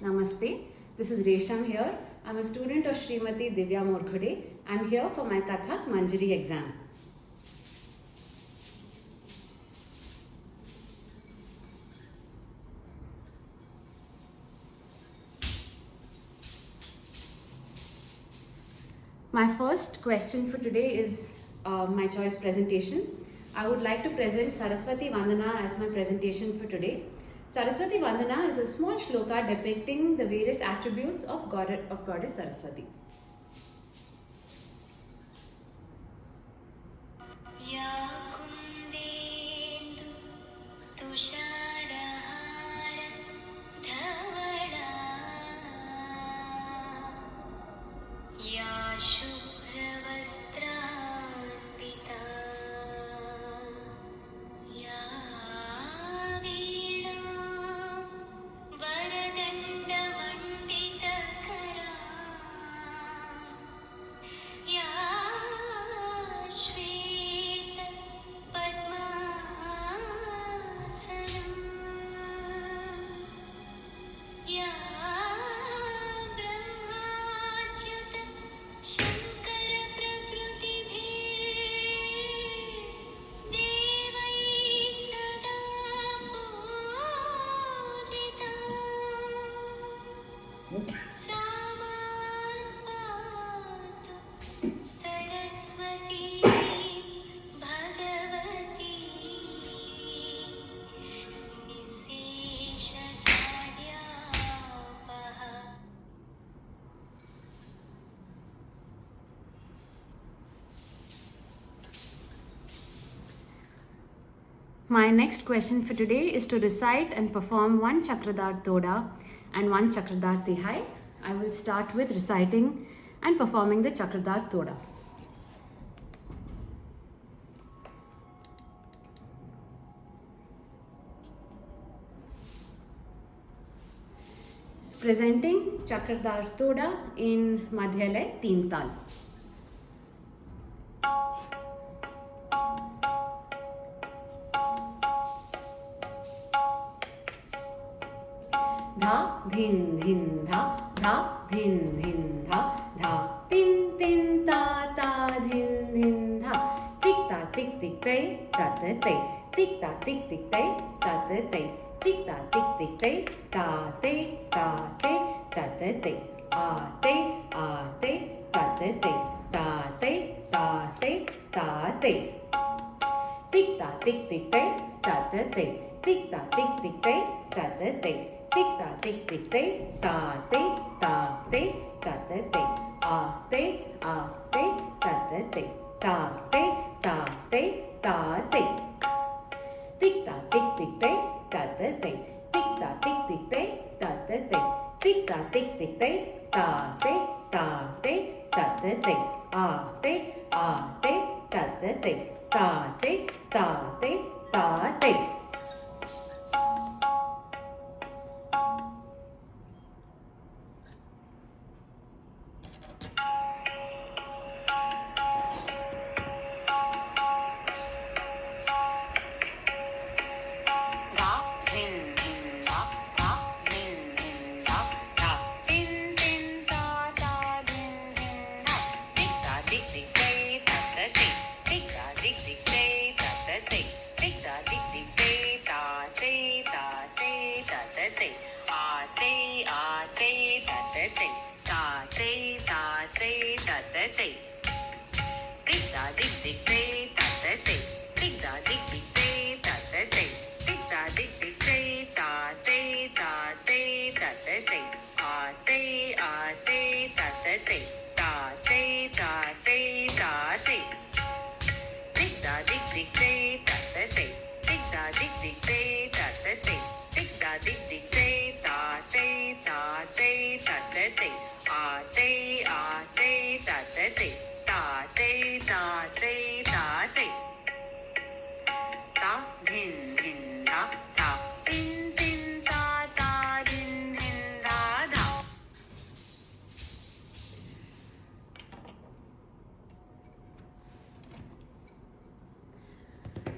Namaste. This is Resham here. I'm a student of Srimati Divya Morkhade. I'm here for my Kathak Manjari exam. My first question for today is my choice presentation. I would like to present Saraswati Vandana as my presentation for today. Saraswati Vandana is a small shloka depicting the various attributes of Goddess Saraswati. My next question for today is to recite and perform one Chakradhar Toda and one Chakradhar Tihai. I will start with reciting and performing the Chakradhar Toda. Presenting Chakradhar Toda in Madhyalay Teen Tal. Dha dhin dhin dha dhin dhin dha tin tin ta dhin dhin dha tik tik tay ta tay tik ta tik tay ta tay tik ta tik tay ta tay ta tay a tay ta tay ta tay ta tay tik ta tik tay ta tay tik ta tik tay ta tay tik ta tik tay ta tay ta tay a tay ta tay ta tay tik ta tik tay ta tay tik ta tik tay ta tay tik ta tik tay ta tay ta tay a tay ta tay ta tay.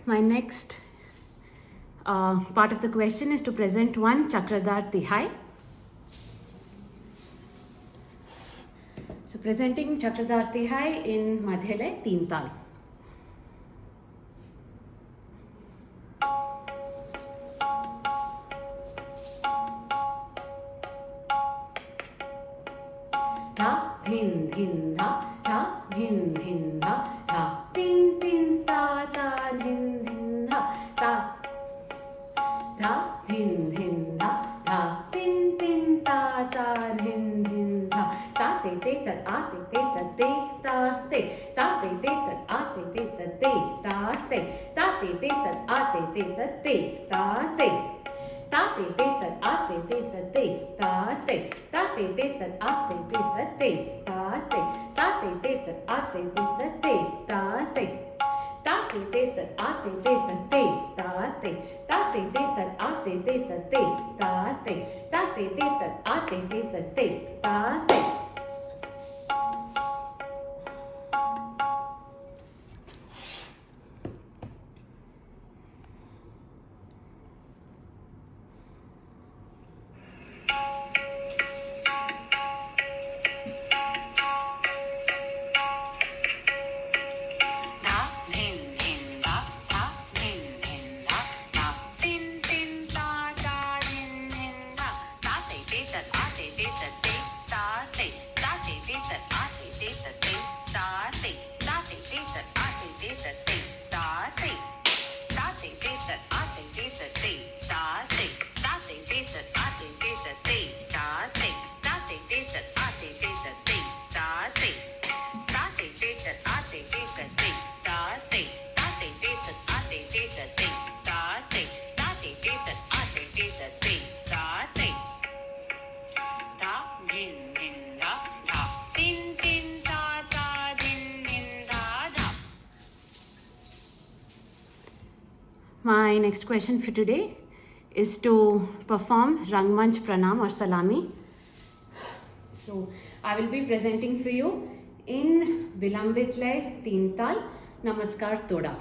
My next part of the question is to present one Chakradhar Tihai. presenting Chakradarti Hai in Madhyale Teen Tal. Tha, dhin, dhin, tha, dhin, dhin, tha, tin, tin, ta, ta, dhin, dhin, ta, tha, dhin, dhin, tha, tin, tin, ta, ta, dhin, dhin, ta, te, te, tat, a, te, te, tat, te, ta, te, ta, te, te, tat, a, te, te, tat, te, ta, te, ta, te, te, tat, a, te, te, tat, te, ta, te, ta, te, te, tat, a, te, te, tat, te, ta, te, ta, te, te, tat, a, te, te, tat, te, ta, te, ta, te, te, tat, a, te, te, tat, te, ta, te, ta, te, te, tat, a, te, te, tat, te, ta, te, ta, te, te, tat, a, te, te, tat, te, ta, te, ta, te, te, tat, a, te, te, tat, te, ta, te. My next question for today is to perform Rangmanch Pranam or Salami. So I will be presenting for you in Vilambit Lay Teen Tal Namaskar Toda.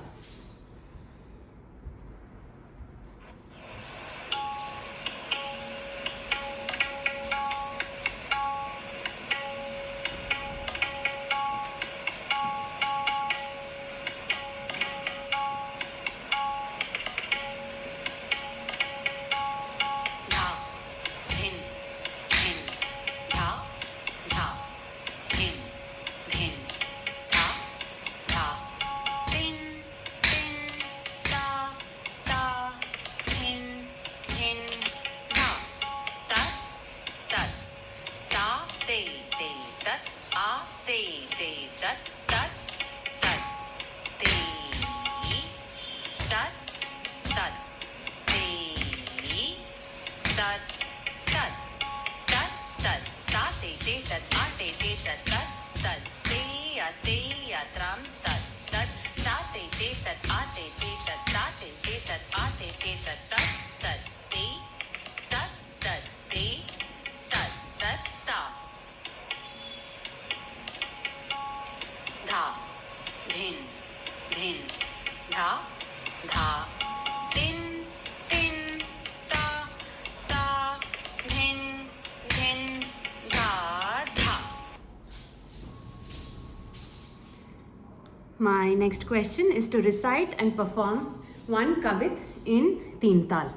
My next question is to recite and perform one kavit in Teen Tal.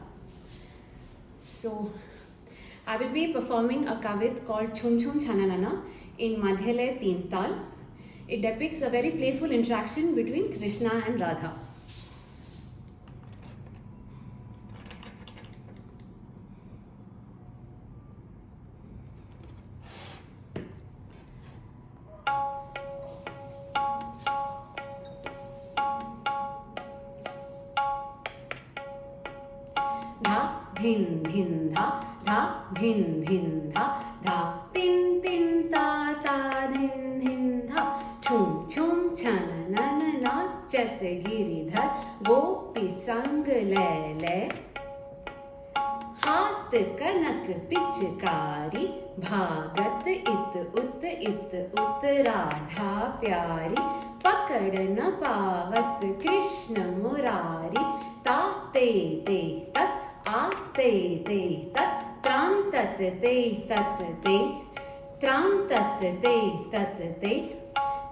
So I will be performing a kavit called Chum Chum Chananana in Madhyale Teen Tal. It depicts a very playful interaction between Krishna and Radha. Dhin dhin dha, dhin dhin dha, tin tin ta ta, dhin dhin dha, chum chum chanana nachat giridhar, gopi sang le le, हाथ कनक पिचकारी, भागत इत उत राधा प्यारी, पकड़ न पावत कृष्ण मुरारी, ताते ते तत् आते ते तत्, त्राम तत् ते तत् ते, Tram tat te.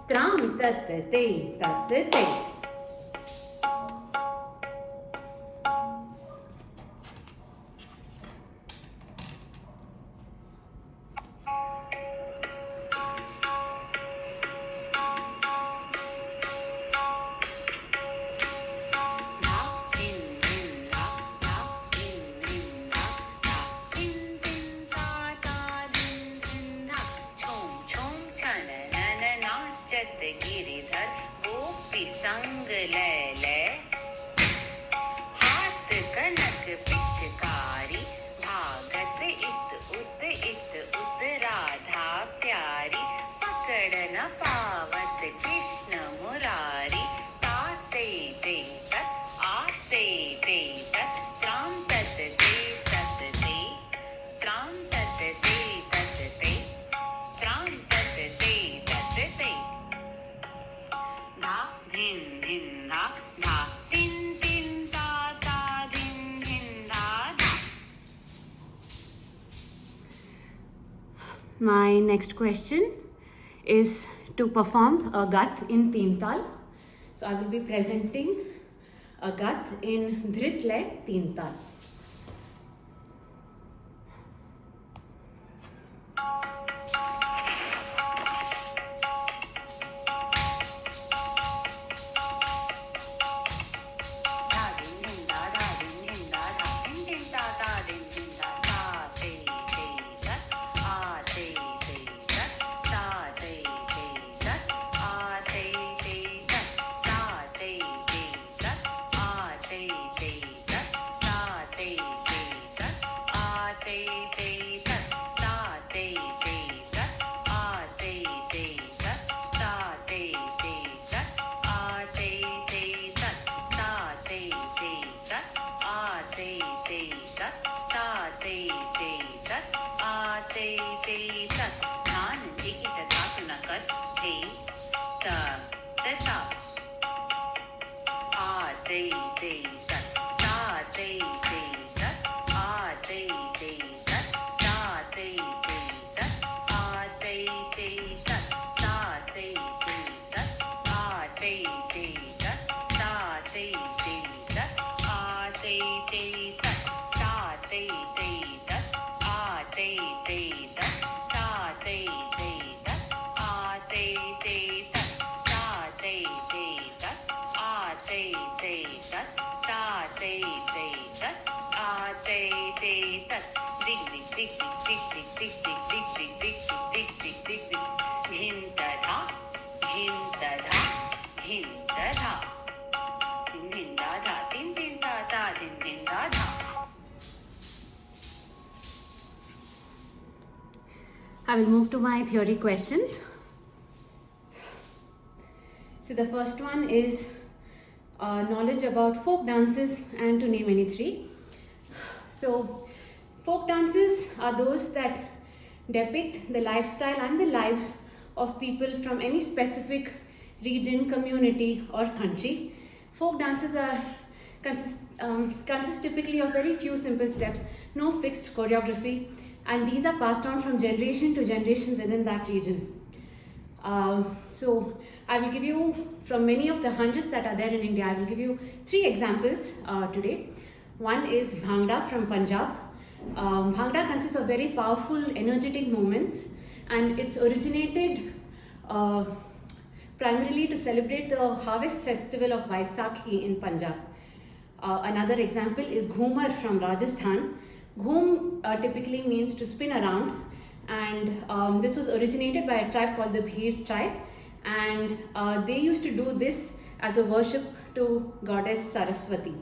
Tram tat te. My next question is to perform a gat in Teen Tal. So I will be presenting a gat in Nritya Teen Tal. I will move to my theory questions. So the first one is knowledge about folk dances, and to name any three. So folk dances are those that depict the lifestyle and the lives of people from any specific region, community or country. Folk dances consist typically of very few simple steps, no fixed choreography, and these are passed on from generation to generation within that region. So I will give you, from many of the hundreds that are there in India, I will give you three examples today. One is Bhangra from Punjab. Bhangra consists of very powerful, energetic movements, and it's originated primarily to celebrate the harvest festival of Baisakhi in Punjab. Another example is Ghumar from Rajasthan. Ghum typically means to spin around, and this was originated by a tribe called the Bhir tribe, and they used to do this as a worship to goddess Saraswati.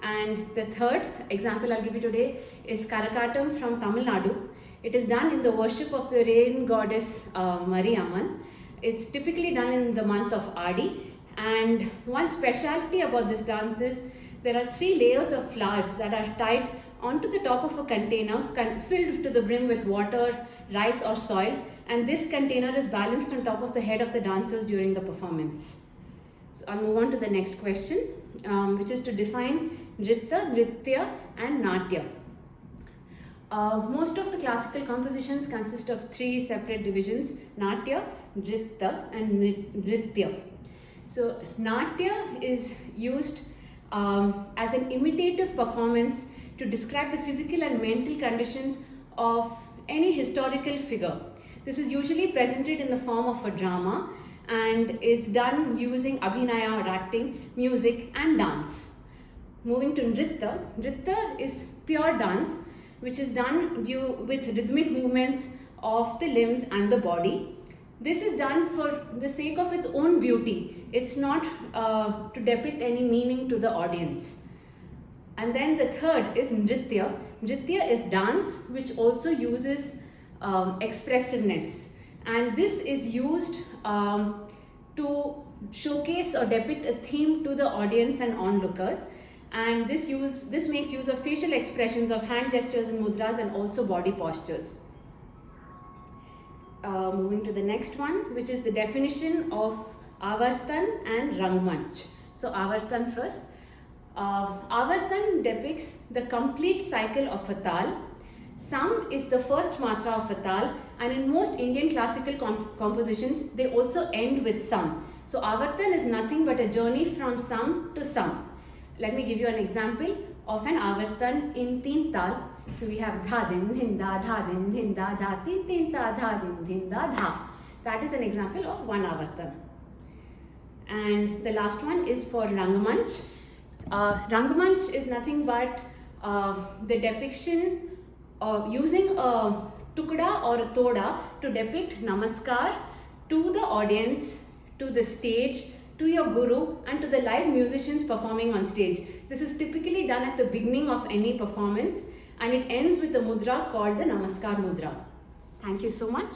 And the third example I'll give you today is Karakatam from Tamil Nadu. It is done in the worship of the rain goddess Mariamman. It's typically done in the month of Adi, and one specialty about this dance is there are 3 layers of flowers that are tied onto the top of a container filled to the brim with water, rice or soil, and this container is balanced on top of the head of the dancers during the performance. So I'll move on to the next question, which is to define Nritya, and Natya. Most of the classical compositions consist of three separate divisions: Natya, Nritya and Nritya. So Natya is used as an imitative performance to describe the physical and mental conditions of any historical figure. This is usually presented in the form of a drama and is done using abhinaya or acting, music and dance. Moving to Nritya, Nritya is pure dance which is done with rhythmic movements of the limbs and the body. This is done for the sake of its own beauty. It's not to depict any meaning to the audience. And then the third is Nritya. Nritya is dance which also uses expressiveness. And this is used to showcase or depict a theme to the audience and onlookers. And this makes use of facial expressions of hand gestures and mudras and also body postures. Moving to the next one, which is the definition of Avartan and Rangmanch. So Avartan first. Avartan depicts the complete cycle of a tal. Sam is the first matra of a tal, and in most Indian classical compositions, they also end with Sam. So Avartan is nothing but a journey from Sam to Sam. Let me give you an example of an Avartan in Teen Tal. So we have dha din din da dha din din da dha tin tin da dha din din da dha. That is an example of one Avartan. And the last one is for Rangamanch. Rangamanch is nothing but the depiction of using a tukda or a toda to depict namaskar to the audience, to the stage, to your guru and to the live musicians performing on stage. This is typically done at the beginning of any performance and it ends with a mudra called the Namaskar Mudra. Thank you so much.